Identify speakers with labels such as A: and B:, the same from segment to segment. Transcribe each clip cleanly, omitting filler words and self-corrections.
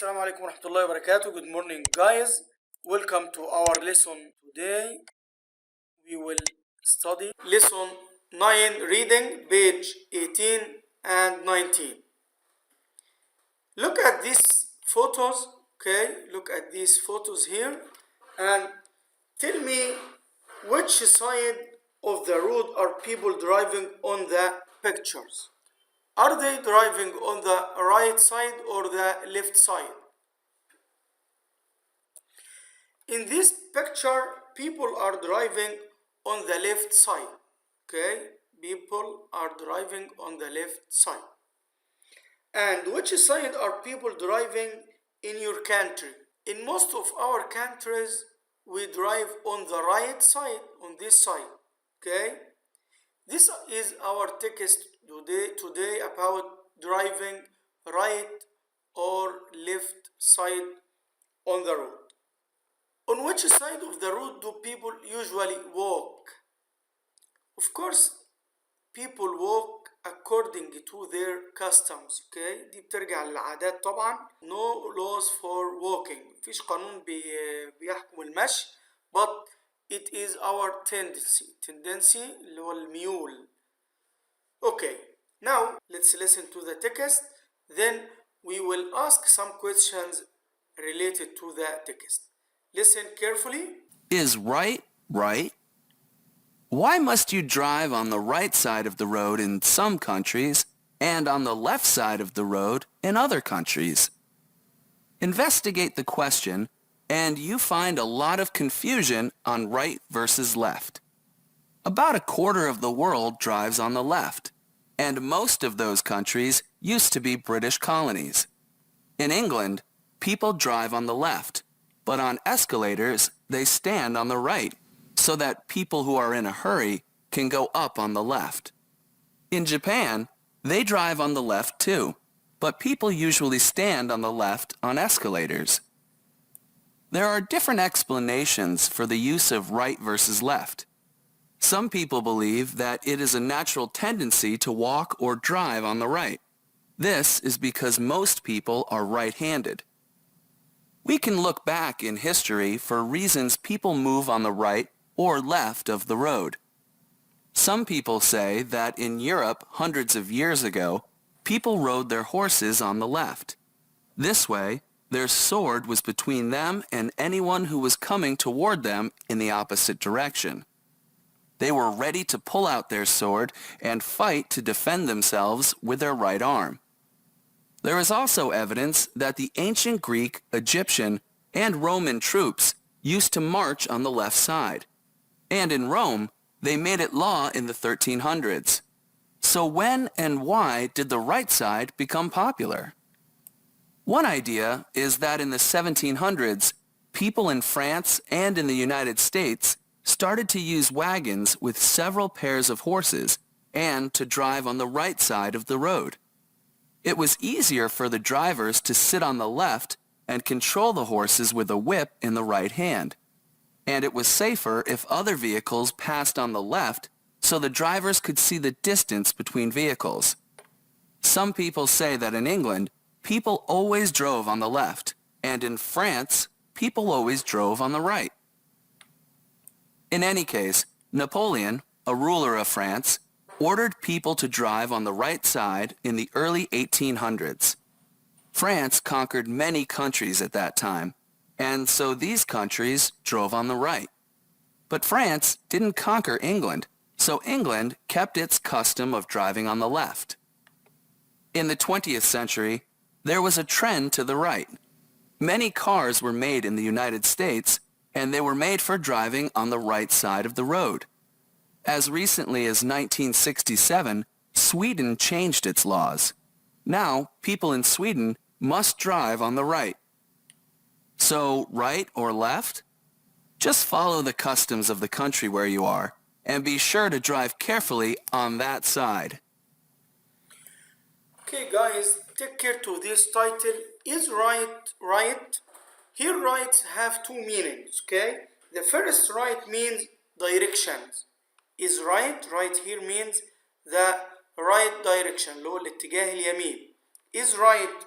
A: السلام عليكم ورحمة الله وبركاته. Good morning guys. Welcome to our lesson today. We will study lesson 9 reading page 18 and 19. Look at these photos, okay? Look at these photos here and tell me which side of the road are people driving on the pictures. Are they driving on the right side or the left side? In this picture, people are driving on the left side. Okay, people are driving on the left side. And which side are people driving in your country? In most of our countries, we drive on the right side, on this side. Okay, this is our text today about driving right or left side on the road. On which side of the road do people usually walk? Of course, people walk according to their customs. Okay, دي بترجع للعادات طبعا. No laws for walking. مفيش قانون بيحكم المشي. But it is our tendency اللي هو الميول. Okay, now let's listen to the text. Then we will ask some questions related to the text. Listen carefully.
B: Is right right? Why must you drive on the right side of the road in some countries and on the left side of the road in other countries? Investigate the question and you find a lot of confusion on right versus left. About a quarter of the world drives on the left, and most of those countries used to be British colonies. In England, people drive on the left, but on escalators, they stand on the right, so that people who are in a hurry can go up on the left. In Japan, they drive on the left too, but people usually stand on the left on escalators. There are different explanations for the use of right versus left. Some people believe that it is a natural tendency to walk or drive on the right. This is because most people are right-handed. We can look back in history for reasons people move on the right or left of the road. Some people say that in Europe hundreds of years ago, people rode their horses on the left. This way, their sword was between them and anyone who was coming toward them in the opposite direction. They were ready to pull out their sword and fight to defend themselves with their right arm. There is also evidence that the ancient Greek, Egyptian, and Roman troops used to march on the left side. And in Rome, they made it law in the 1300s. So when and why did the right side become popular? One idea is that in the 1700s, people in France and in the United States started to use wagons with several pairs of horses and to drive on the right side of the road. It was easier for the drivers to sit on the left and control the horses with a whip in the right hand. And it was safer if other vehicles passed on the left so the drivers could see the distance between vehicles. Some people say that in England, people always drove on the left, and in France, people always drove on the right. In any case, Napoleon, a ruler of France, ordered people to drive on the right side in the early 1800s. France conquered many countries at that time, and so these countries drove on the right. But France didn't conquer England, so England kept its custom of driving on the left. In the 20th century, there was a trend to the right. Many cars were made in the United States, and they were made for driving on the right side of the road. As recently as 1967, Sweden changed its laws. Now, people in Sweden must drive on the right. So, right or left? Just follow the customs of the country where you are, and be sure to drive carefully on that side.
A: Okay guys, take care to this title. Is right? Here right have two meanings, okay? The first right means directions. Is right here means the right direction اللي هو الاتجاه اليمين. Is right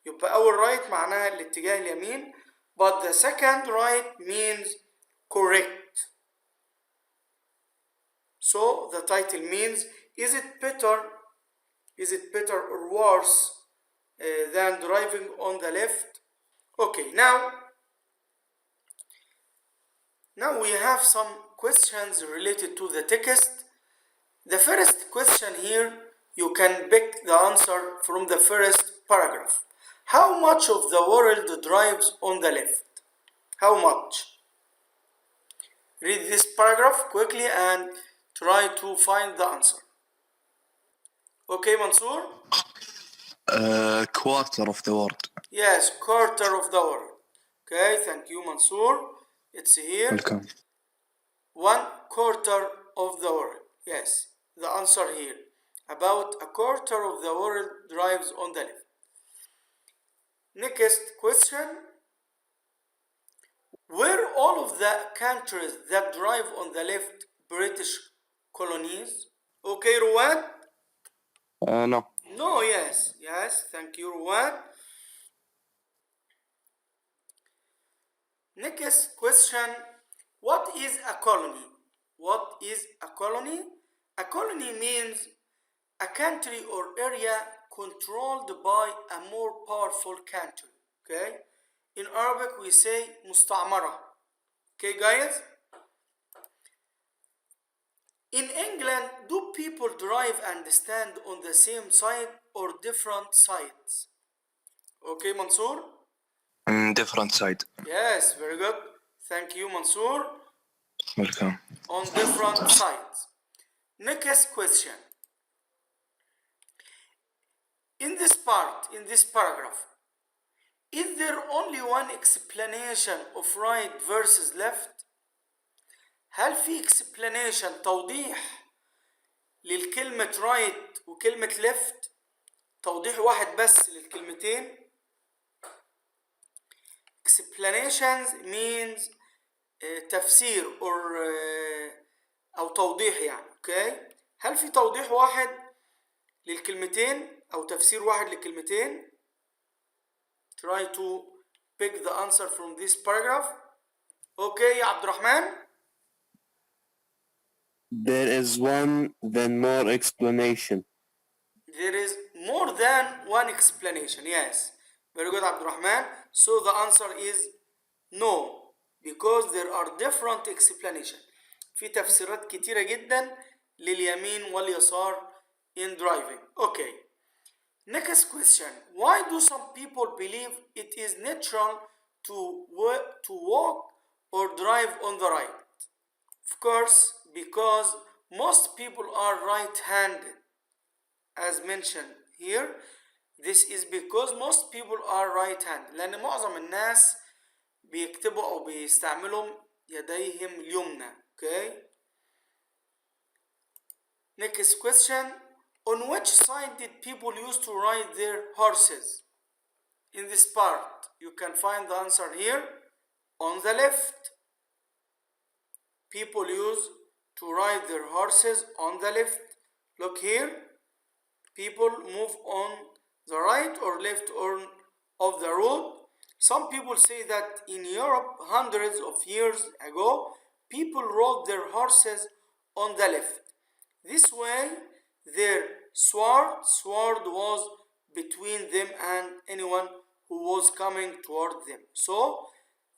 A: يبقى أول right معناها الاتجاه اليمين but the second right means correct. So the title means is it better or worse than driving on the left? Okay, now we have some questions related to the text. The first question here, you can pick the answer from the first paragraph. How much of the world drives on the left? How much? Read this paragraph quickly and try to find the answer. Okay, Mansoor?
C: Quarter of the world.
A: Yes, quarter of the world. Okay, thank you, Mansoor. It's here.
C: Welcome.
A: 1/4 of the world. Yes, the answer here. About a quarter of the world drives on the left. Next question. Were all of the countries that drive on the left British colonies? Okay, Ruwan?
C: No.
A: No, yes, thank you, Ruwan. Next question. What is a colony? What is a colony? A colony means a country or area controlled by a more powerful country. Okay? In Arabic we say مستعمرة. Okay, guys? In England, do people drive and stand on the same side or different sides? Okay, Mansoor?
C: Different side.
A: Yes, very good. Thank you, Mansoor.
C: Welcome.
A: On different sides. Next question. In this paragraph, is there only one explanation of right versus left? هل في explanation توضيح للكلمة right وكلمة left؟ توضيح واحد بس للكلمتين؟ explanations means تفسير أو توضيح يعني. okay. هل في توضيح واحد للكلمتين أو تفسير واحد للكلمتين؟ Try to pick the answer from this paragraph. Okay, يا عبد الرحمن.
D: There is one then more explanation.
A: There is more than one explanation. Yes. Very good, عبد الرحمن. So the answer is no, because there are different explanations. في تفسيرات كتيرة جدا لليمين واليسار in driving. Okay. Next question. Why do some people believe it is natural to walk or drive on the right? Of course, because most people are right-handed, as mentioned here. This is because most people are right-handed. لأن معظم الناس بيكتبوا أو بيستعملوا يديهم اليمنى. Okay. Next question. On which side did people used to ride their horses? In this part, you can find the answer here. On the left. People used to ride their horses on the left. Look here. People move on the right or left of the road. Some people say that in Europe, hundreds of years ago, people rode their horses on the left. This way, their sword was between them and anyone who was coming toward them. So,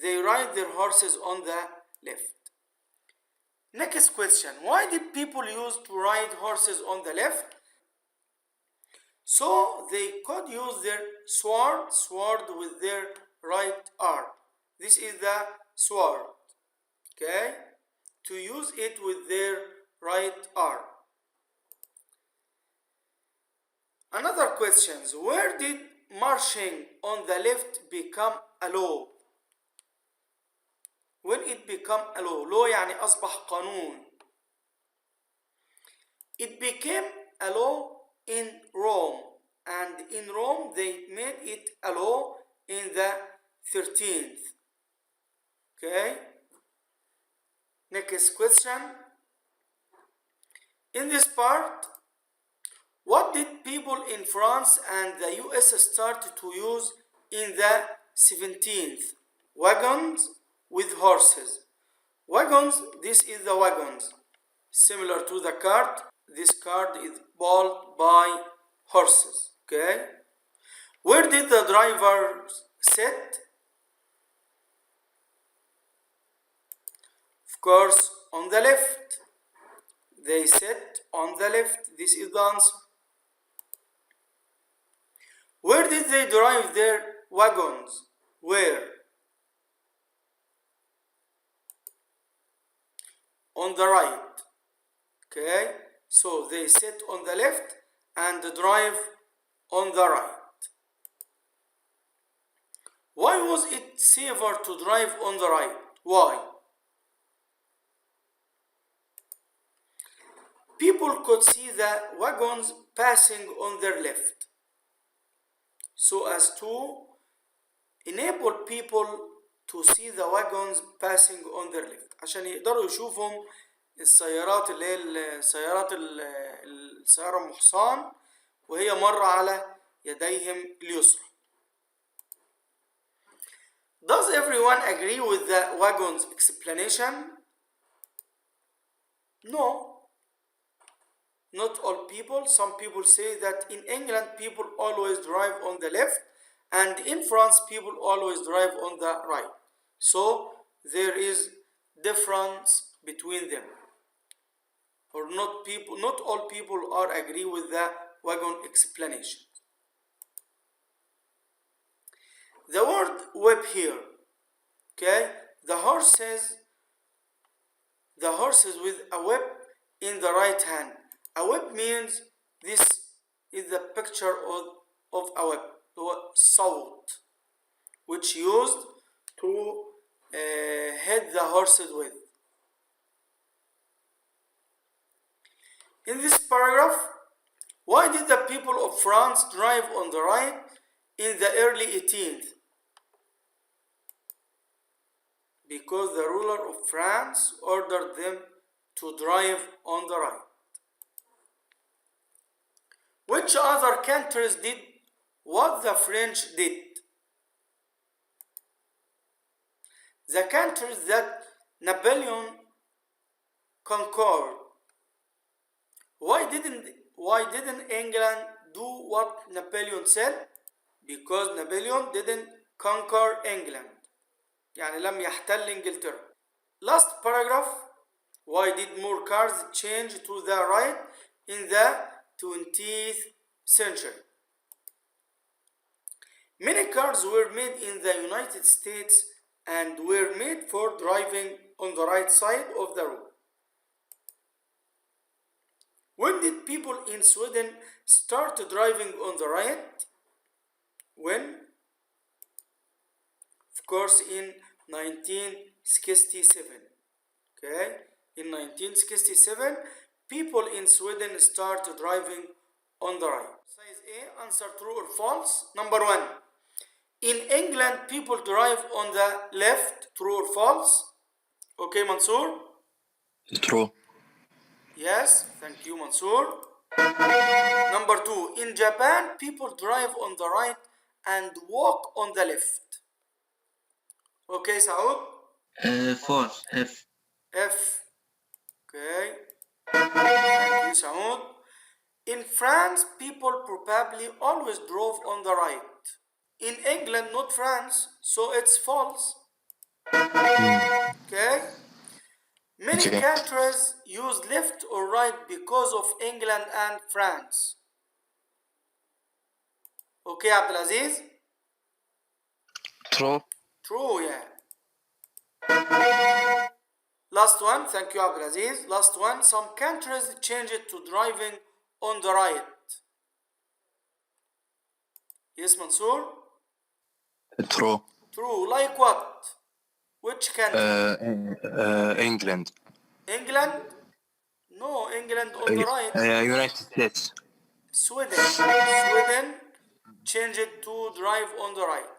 A: they ride their horses on the left. Next question. Why did people use to ride horses on the left? So they could use their sword with their right arm. This is the sword. Okay? To use it with their right arm. Another question. Where did marching on the left become a law? When it become a law. law يعني أصبح قانون. It became a law in Rome, and in Rome they made it a law in the 13th. Okay. Next question. In this part, What did people in France and the US start to use in the 17th? Wagons with horses. Wagons, this is the wagons. Similar to the cart, this cart is pulled by horses. Okay? Where did the drivers sit? Of course, on the left. They sit on the left. This is the answer. Where did they drive their wagons? Where? On the right. Okay? So they sit on the left and drive on the right. Why was it safer to drive on the right? Why? People could see the wagons passing on their left, so as to enable people to see the wagons passing on their left، عشان يقدروا يشوفوا السيارات اللي هي السيارة أم حصان وهي مرة على يديهم اليسرى. Does everyone agree with the wagon's explanation? No. Not all people. Some people say that in England people always drive on the left and in France people always drive on the right. So there is difference between them. Or not all people are agree with the wagon explanation. The word whip here, okay? The horses with a whip in the right hand. A whip means this is the picture of a whip, صوت, which used to hit the horses with. In this paragraph, why did the people of France drive on the right in the early 18th? Because the ruler of France ordered them to drive on the right. Which other countries did what the French did? The countries that Napoleon conquered. Why didn't England do what Napoleon said? Because Napoleon didn't conquer England. يعني لم يحتل إنجلترا. Last paragraph. Why did more cars change to the right in the 20th century? Many cars were made in the United States and were made for driving on the right side of the road. When did people in Sweden start driving on the right? When? Of course, in 1967. Okay? In 1967, people in Sweden started driving on the right. Size A, answer true or false. Number 1. In England, people drive on the left. True or false? Okay, Mansoor?
C: True.
A: Yes, thank you, Mansoor. Number 2. In Japan, people drive on the right and walk on the left. Okay, Saud?
E: False. F.
A: F. Okay. Thank you, Saud. In France, people probably always drove on the right. In England, not France, so it's false. Okay? Many
C: Okay.
A: countries use left or right because of England and France. Okay, Abdulaziz?
C: True.
A: True, yeah. Last one, thank you, Abdulaziz. Last one, some countries change it to driving on the right. Yes, Mansoor?
C: True.
A: True, like what? Which country?
C: England.
A: England? No, England on the right.
C: United States.
A: Sweden. Sweden changed it to drive on the right.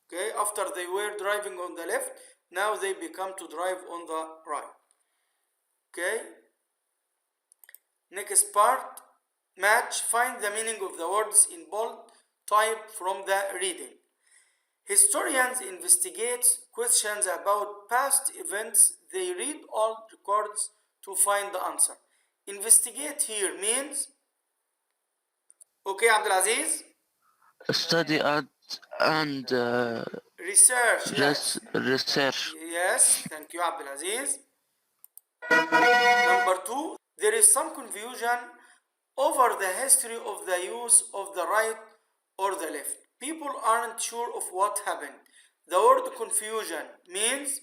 A: Okay, after they were driving on the left, now they become to drive on the right. Okay. Next part. match, find the meaning of the words in bold type from the reading. Historians investigate questions about past events. They read all records to find the answer. Investigate here means, okay, Abdulaziz?
D: Study and
A: Research, yes.
D: research.
A: Yes, thank you, Abdulaziz. Number 2, there is some confusion over the history of the use of the right or the left. People aren't sure of what happened. The word confusion means,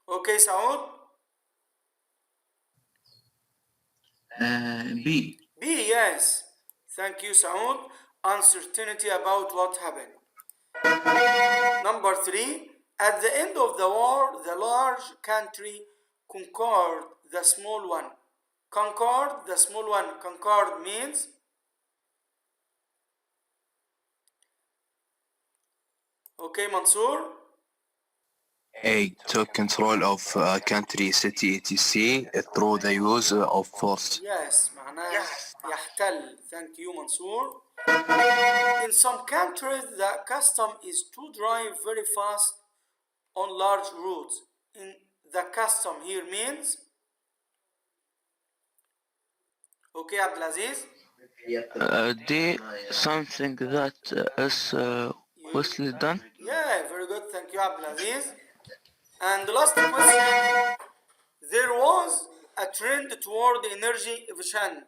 A: okay, Saud?
E: B.
A: B, yes. Thank you, Saud. Uncertainty about what happened. Number 3, at the end of the war, the large country conquered the small one. Conquered the small one. Conquered means, okay, Mansoor?
C: A. Took control of a country, city, etc. through the use of force.
A: Yes, معناه يحتل. Thank you, Mansoor. In some countries, the custom is to drive very fast on large roads. In the custom here means, okay, Abdulaziz?
D: D. Something that is mostly done.
A: Yeah, very good. Thank you, Abdulaziz. And the last question, there was a trend toward energy efficient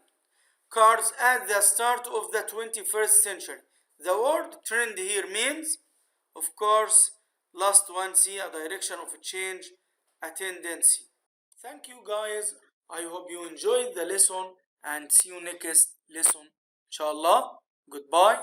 A: cars at the start of the 21st century. The word trend here means, of course, last one, see a direction of a change, a tendency. Thank you, guys. I hope you enjoyed the lesson and see you next lesson. Inshallah. Goodbye.